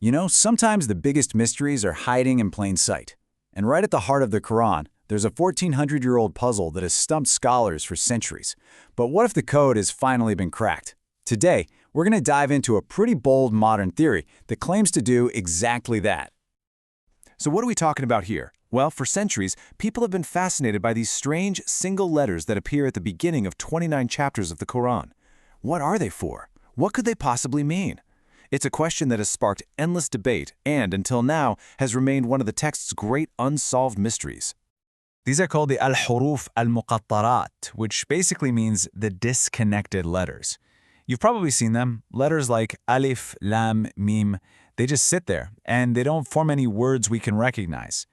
You know, sometimes the biggest mysteries are hiding in plain sight. And right at the heart of the Quran, there's a 1,400-year-old puzzle that has stumped scholars for centuries. But what if the code has finally been cracked? Today, we're going to dive into a pretty bold modern theory that claims to do exactly that. So what are we talking about here? Well, for centuries, people have been fascinated by these strange single letters that appear at the beginning of 29 chapters of the Quran. What are they for? What could they possibly mean? It's a question that has sparked endless debate and, until now, has remained one of the text's great unsolved mysteries. These are called the al-huruf al-muqattarat, which basically means the disconnected letters. You've probably seen them. Letters like alif, lam, mim, they just sit there, and they don't form any words we can recognize.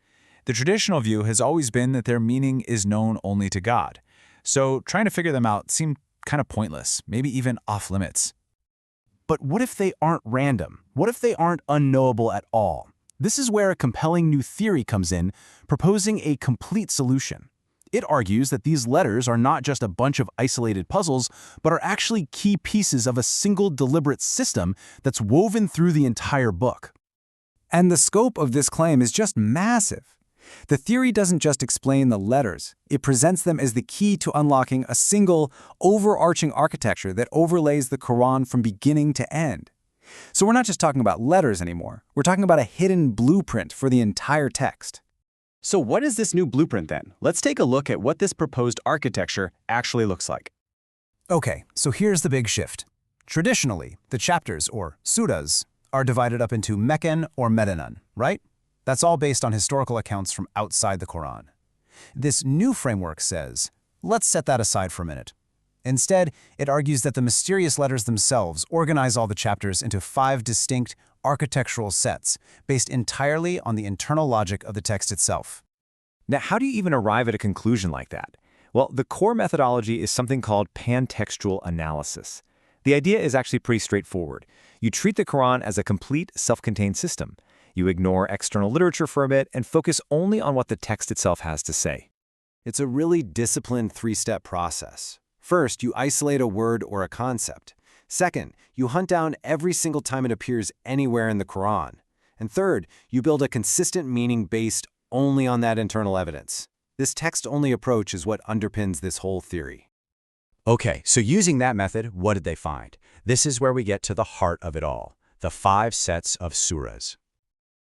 The traditional view has always been that their meaning is known only to God. So trying to figure them out seemed kind of pointless, maybe even off limits. But what if they aren't random? What if they aren't unknowable at all? This is where a compelling new theory comes in, proposing a complete solution. It argues that these letters are not just a bunch of isolated puzzles, but are actually key pieces of a single deliberate system that's woven through the entire book. And the scope of this claim is just massive. The theory doesn't just explain the letters. It presents them as the key to unlocking a single, overarching architecture that overlays the Quran from beginning to end. So we're not just talking about letters anymore. We're talking about a hidden blueprint for the entire text. So what is this new blueprint then? Let's take a look at what this proposed architecture actually looks like. Okay, so here's the big shift. Traditionally, the chapters, or surahs, are divided up into Meccan or Medinan, right? That's all based on historical accounts from outside the Quran. This new framework says, let's set that aside for a minute. Instead, it argues that the mysterious letters themselves organize all the chapters into 5 distinct architectural sets based entirely on the internal logic of the text itself. Now, how do you even arrive at a conclusion like that? Well, the core methodology is something called pan-textual analysis. The idea is actually pretty straightforward. You treat the Quran as a complete, self-contained system. You ignore external literature for a bit and focus only on what the text itself has to say. It's a really disciplined 3-step process. First, you isolate a word or a concept. Second, you hunt down every single time it appears anywhere in the Quran. And third, you build a consistent meaning based only on that internal evidence. This text-only approach is what underpins this whole theory. Okay, so using that method, what did they find? This is where we get to the heart of it all, the 5 sets of surahs.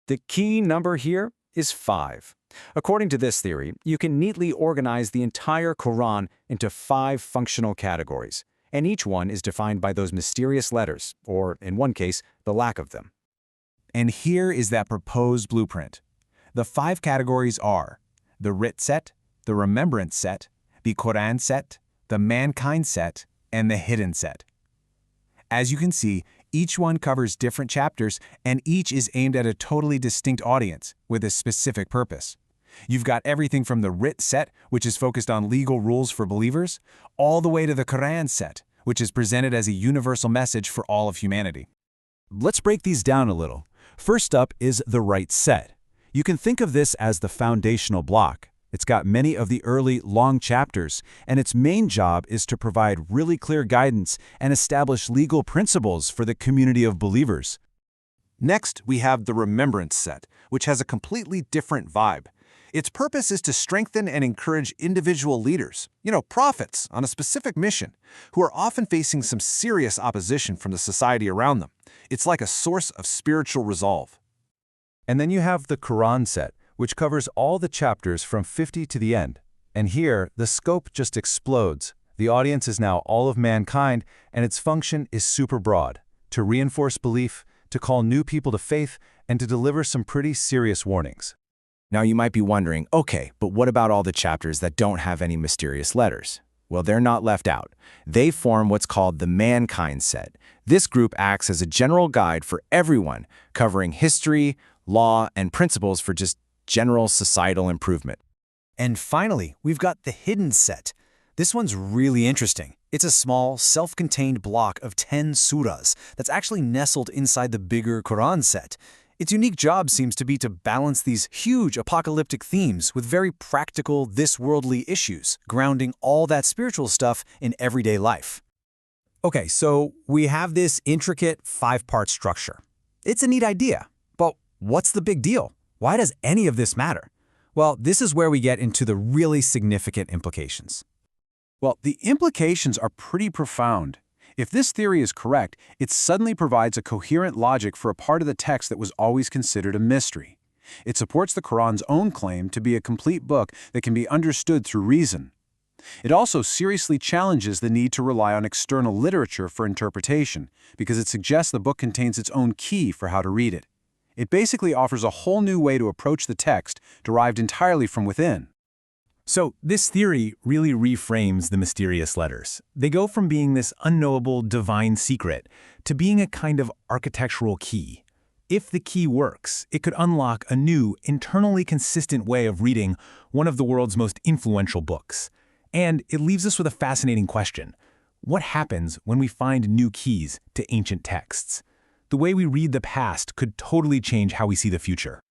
The key number here is 5. According to this theory, you can neatly organize the entire Quran into 5 functional categories, and each one is defined by those mysterious letters, or in one case, the lack of them. And here is that proposed blueprint. The 5 categories are the writ set, the remembrance set, the Quran set, the mankind set, and the hidden set. As you can see, each one covers different chapters, and each is aimed at a totally distinct audience with a specific purpose. You've got everything from the writ set, which is focused on legal rules for believers, all the way to the Quran set, which is presented as a universal message for all of humanity. Let's break these down a little. First up is the right set. You can think of this as the foundational block. It's got many of the early, long chapters, and its main job is to provide really clear guidance and establish legal principles for the community of believers. Next, we have the remembrance set, which has a completely different vibe. Its purpose is to strengthen and encourage individual leaders, prophets, on a specific mission, who are often facing some serious opposition from the society around them. It's like a source of spiritual resolve. And then you have the Quran set, which covers all the chapters from 50 to the end. And here, the scope just explodes. The audience is now all of mankind, and its function is super broad, to reinforce belief, to call new people to faith, and to deliver some pretty serious warnings. Now you might be wondering, okay, but what about all the chapters that don't have any mysterious letters? Well, they're not left out. They form what's called the mankind set. This group acts as a general guide for everyone, covering history, law, and principles for just general societal improvement. And finally, we've got the hidden set. This one's really interesting. It's a small, self-contained block of 10 surahs that's actually nestled inside the bigger Quran set. Its unique job seems to be to balance these huge apocalyptic themes with very practical, this-worldly issues, grounding all that spiritual stuff in everyday life. Okay, so we have this intricate 5-part structure. It's a neat idea, What's the big deal? Why does any of this matter? Well, this is where we get into the really significant implications. Well, the implications are pretty profound. If this theory is correct, it suddenly provides a coherent logic for a part of the text that was always considered a mystery. It supports the Quran's own claim to be a complete book that can be understood through reason. It also seriously challenges the need to rely on external literature for interpretation, because it suggests the book contains its own key for how to read it. It basically offers a whole new way to approach the text, derived entirely from within. So this theory really reframes the mysterious letters. They go from being this unknowable divine secret to being a kind of architectural key. If the key works, it could unlock a new, internally consistent way of reading one of the world's most influential books. And it leaves us with a fascinating question. What happens when we find new keys to ancient texts? The way we read the past could totally change how we see the future.